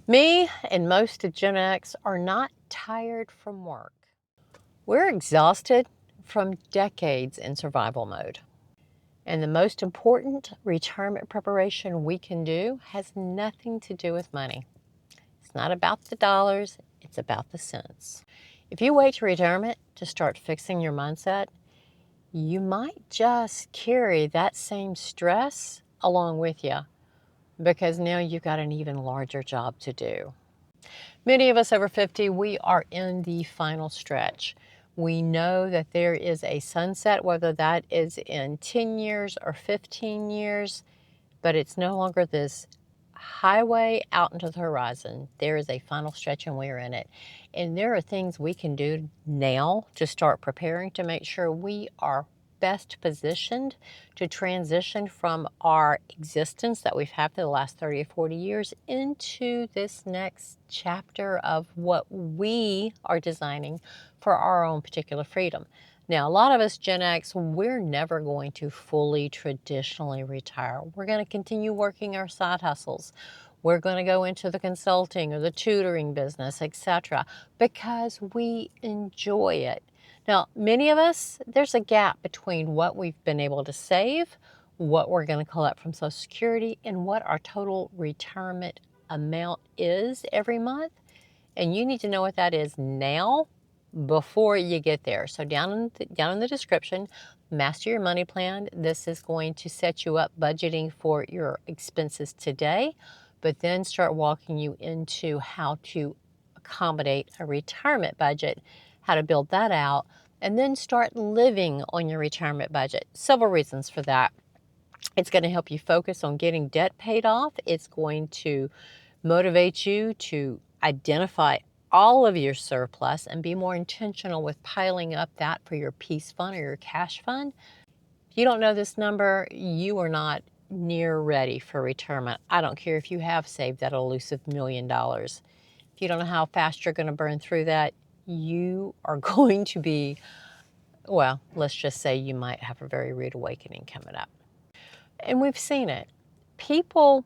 Me and most of Gen X are not tired from work. We're exhausted from decades in survival mode. And the most important retirement preparation we can do has nothing to do with money. It's not about the dollars, it's about the cents. If you wait to retirement to start fixing your mindset, you might just carry that same stress along with you because now you've got an even larger job to do. Many of us over 50, we are in the final stretch. We know that there is a sunset, whether that is in 10 years or 15 years, but it's no longer this highway out into the horizon. There is a final stretch and we're in it. And there are things we can do now to start preparing to make sure we are best positioned to transition from our existence that we've had for the last 30 or 40 years into this next chapter of what we are designing for our own particular freedom. Now, a lot of us Gen X, we're never going to fully traditionally retire. We're going to continue working our side hustles. We're going to go into the consulting or the tutoring business, etc., because we enjoy it. Now, many of us, there's a gap between what we've been able to save, what we're going to collect from Social Security, and what our total retirement amount is every month. And you need to know what that is now before you get there. So down in the description, Master Your Money Plan. This is going to set you up budgeting for your expenses today, but then start walking you into how to accommodate a retirement budget, how to build that out, and then start living on your retirement budget. Several reasons for that. It's going to help you focus on getting debt paid off. It's going to motivate you to identify all of your surplus and be more intentional with piling up that for your peace fund or your cash fund. If you don't know this number, you are not near ready for retirement. I don't care if you have saved that elusive $1 million. If you don't know how fast you're going to burn through that, you are going to be, well, let's just say you might have a very rude awakening coming up. And we've seen it. People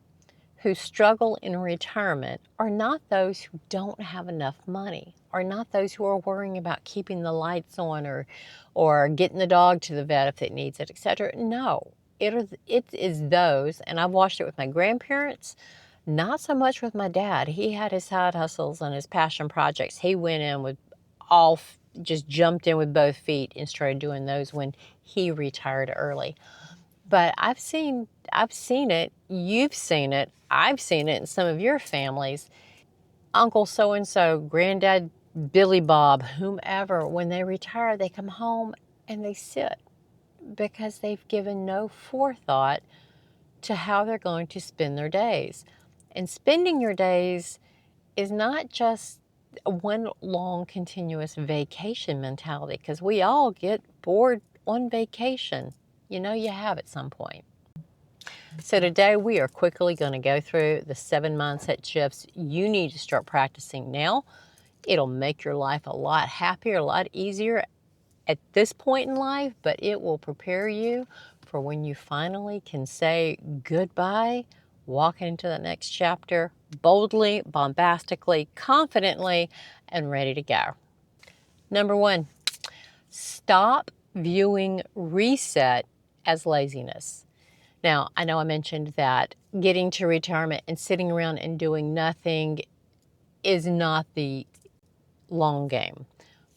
who struggle in retirement are not those who don't have enough money, are not those who are worrying about keeping the lights on or getting the dog to the vet if it needs it, etc. No, it is those, and I've watched it with my grandparents, not so much with my dad. He had his side hustles and his passion projects. He went in with just jumped in with both feet and started doing those when he retired early. But I've seen it, you've seen it, I've seen it in some of your families. Uncle so-and-so, Granddad Billy Bob, whomever, when they retire, they come home and they sit because they've given no forethought to how they're going to spend their days. And spending your days is not just one long continuous vacation mentality, because we all get bored on vacation. You know you have at some point. So today we are quickly going to go through the 7 mindset shifts you need to start practicing now. It'll make your life a lot happier, a lot easier at this point in life, but it will prepare you for when you finally can say goodbye, walk into the next chapter boldly, bombastically, confidently, and ready to go. Number 1, stop viewing reset as laziness. Now, I know I mentioned that getting to retirement and sitting around and doing nothing is not the long game,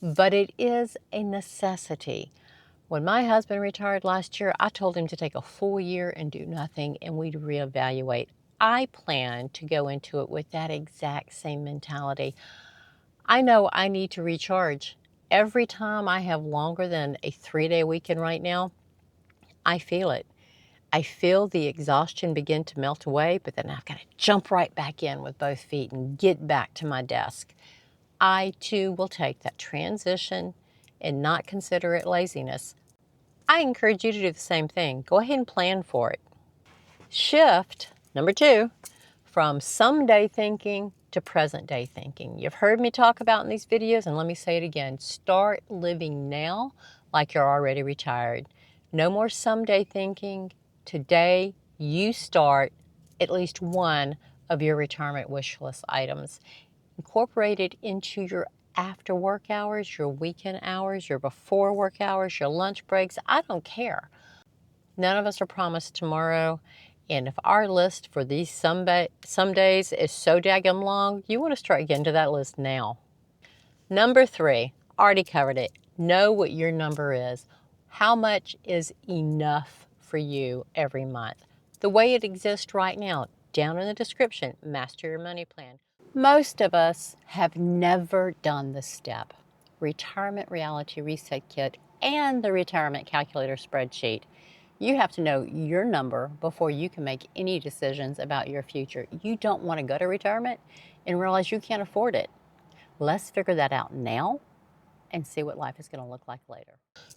but it is a necessity. When my husband retired last year, I told him to take a full year and do nothing, and we'd reevaluate. I plan to go into it with that exact same mentality. I know I need to recharge. Every time I have longer than a 3-day weekend right now, I feel it. I feel the exhaustion begin to melt away, but then I've got to jump right back in with both feet and get back to my desk. I too will take that transition and not consider it laziness. I encourage you to do the same thing. Go ahead and plan for it. Shift, number 2, from someday thinking to present day thinking. You've heard me talk about in these videos, and let me say it again. Start living now like you're already retired. No more someday thinking. Today, you start at least one of your retirement wish list items. Incorporate it into your after work hours, your weekend hours, your before work hours, your lunch breaks. I don't care. None of us are promised tomorrow. And if our list for these some days is so daggum long, you want to start getting to that list now. Number 3, already covered it. Know what your number is. How much is enough for you every month? The way it exists right now, down in the description, Master Your Money Plan. Most of us have never done this step. Retirement Reality Reset Kit and the Retirement Calculator spreadsheet. You have to know your number before you can make any decisions about your future. You don't want to go to retirement and realize you can't afford it. Let's figure that out now and see what life is going to look like later.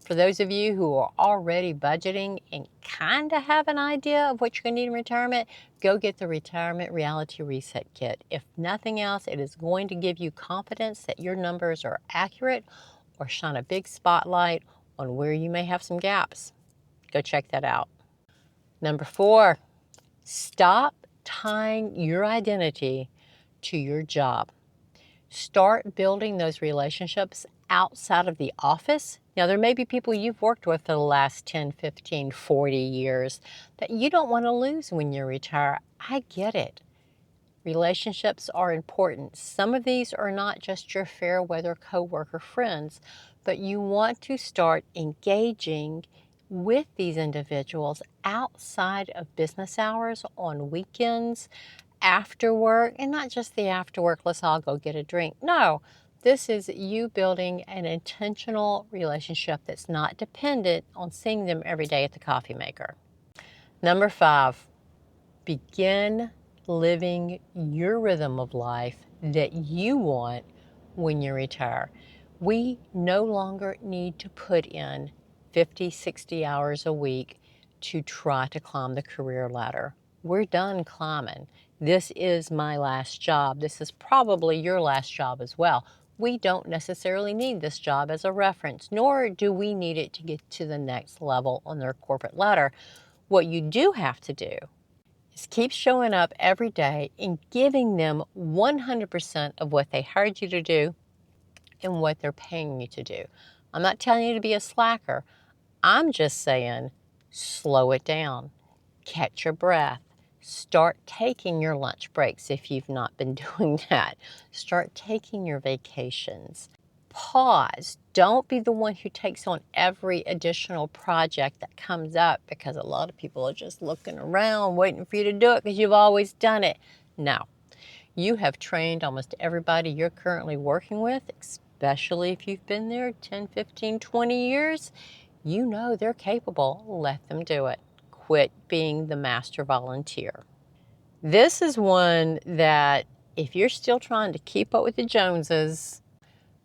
For those of you who are already budgeting and kind of have an idea of what you're going to need in retirement, go get the Retirement Reality Reset Kit. If nothing else, it is going to give you confidence that your numbers are accurate or shine a big spotlight on where you may have some gaps. Go check that out. Number 4, stop tying your identity to your job. Start building those relationships outside of the office. Now, there may be people you've worked with for the last 10, 15, 40 years that you don't want to lose when you retire. I get it. Relationships are important. Some of these are not just your fair weather coworker friends, but you want to start engaging with these individuals outside of business hours, on weekends, after work, and not just the after work, let's all go get a drink. No, this is you building an intentional relationship that's not dependent on seeing them every day at the coffee maker. Number 5, begin living your rhythm of life that you want when you retire. We no longer need to put in 50, 60 hours a week to try to climb the career ladder. We're done climbing. This is my last job. This is probably your last job as well. We don't necessarily need this job as a reference, nor do we need it to get to the next level on their corporate ladder. What you do have to do is keep showing up every day and giving them 100% of what they hired you to do and what they're paying you to do. I'm not telling you to be a slacker. I'm just saying slow it down, catch your breath, start taking your lunch breaks if you've not been doing that. Start taking your vacations. Pause. Don't be the one who takes on every additional project that comes up, because a lot of people are just looking around waiting for you to do it because you've always done it. No. You have trained almost everybody you're currently working with, especially if you've been there 10, 15, 20 years. You know they're capable. Let them do it. Quit being the master volunteer. This is one that if you're still trying to keep up with the Joneses,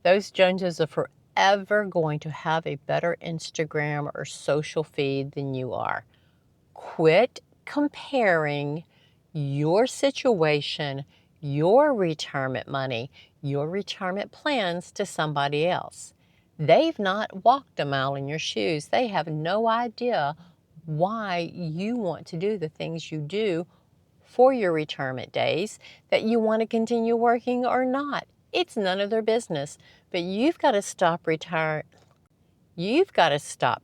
those Joneses are forever going to have a better Instagram or social feed than you are. Quit comparing your situation, your retirement money, your retirement plans to somebody else. They've not walked a mile in your shoes. They have no idea why you want to do the things you do for your retirement days, that you want to continue working or not. It's none of their business. But you've got to stop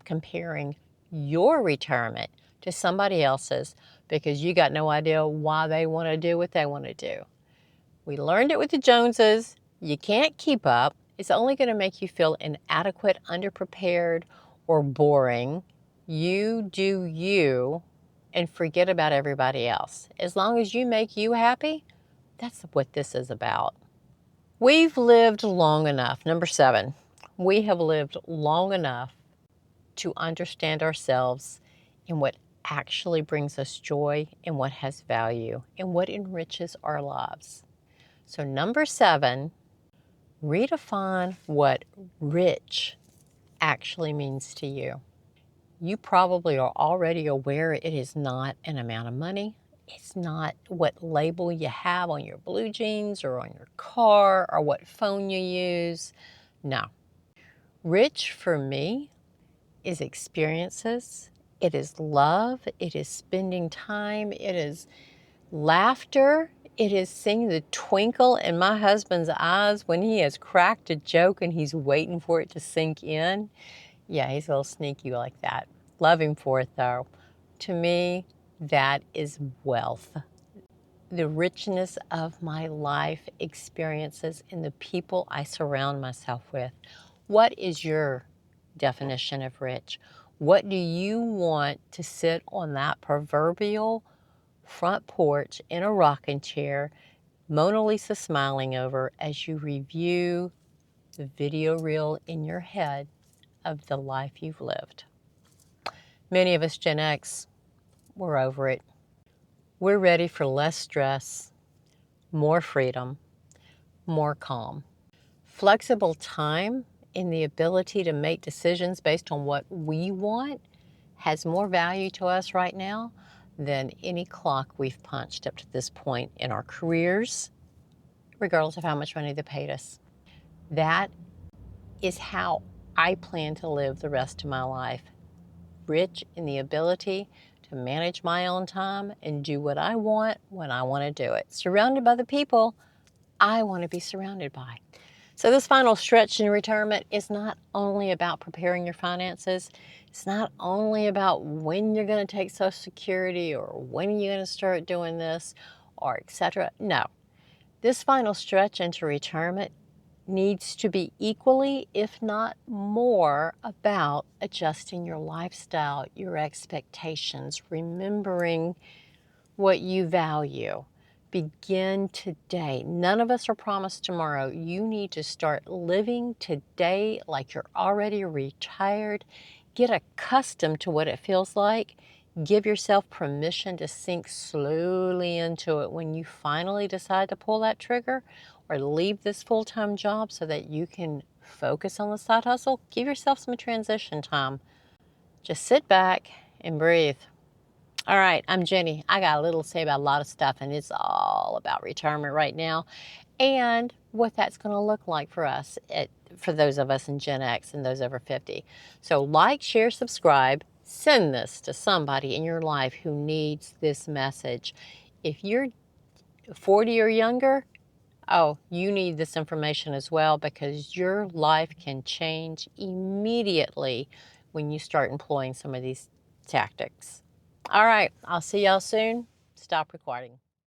comparing your retirement to somebody else's, because you got no idea why they want to do what they want to do. We learned it with the Joneses. You can't keep up. It's only going to make you feel inadequate, underprepared, or boring. You do you and forget about everybody else. As long as you make you happy, that's what this is about. We've lived long enough. Number 7, we have lived long enough to understand ourselves and what actually brings us joy and what has value and what enriches our lives. So number 7, redefine what rich actually means to you. You probably are already aware it is not an amount of money. It's not what label you have on your blue jeans or on your car or what phone you use. No. Rich for me is experiences. It is love. It is spending time. It is laughter. It is seeing the twinkle in my husband's eyes when he has cracked a joke and he's waiting for it to sink in. Yeah, he's a little sneaky like that. Love him for it, though. To me, that is wealth. The richness of my life experiences and the people I surround myself with. What is your definition of rich? What do you want to sit on that proverbial front porch in a rocking chair, Mona Lisa smiling over as you review the video reel in your head of the life you've lived? Many of us Gen X, we're over it. We're ready for less stress, more freedom, more calm. Flexible time and the ability to make decisions based on what we want has more value to us right now than any clock we've punched up to this point in our careers, regardless of how much money they paid us. That is how I plan to live the rest of my life. Rich in the ability to manage my own time and do what I want when I want to do it. Surrounded by the people I want to be surrounded by. So this final stretch in retirement is not only about preparing your finances. It's not only about when you're going to take Social Security or when you're going to start doing this or etc. No, this final stretch into retirement needs to be equally, if not more, about adjusting your lifestyle, your expectations, remembering what you value. Begin today. None of us are promised tomorrow. You need to start living today like you're already retired. Get accustomed to what it feels like. Give yourself permission to sink slowly into it when you finally decide to pull that trigger or leave this full-time job so that you can focus on the side hustle. Give yourself some transition time. Just sit back and breathe. All right, I'm Jenny. I got a little to say about a lot of stuff, and it's all about retirement right now and what that's going to look like for us, for those of us in Gen X and those over 50. So like, share, subscribe. Send this to somebody in your life who needs this message. If you're 40 or younger, oh, you need this information as well because your life can change immediately when you start employing some of these tactics. All right, I'll see y'all soon. Stop recording.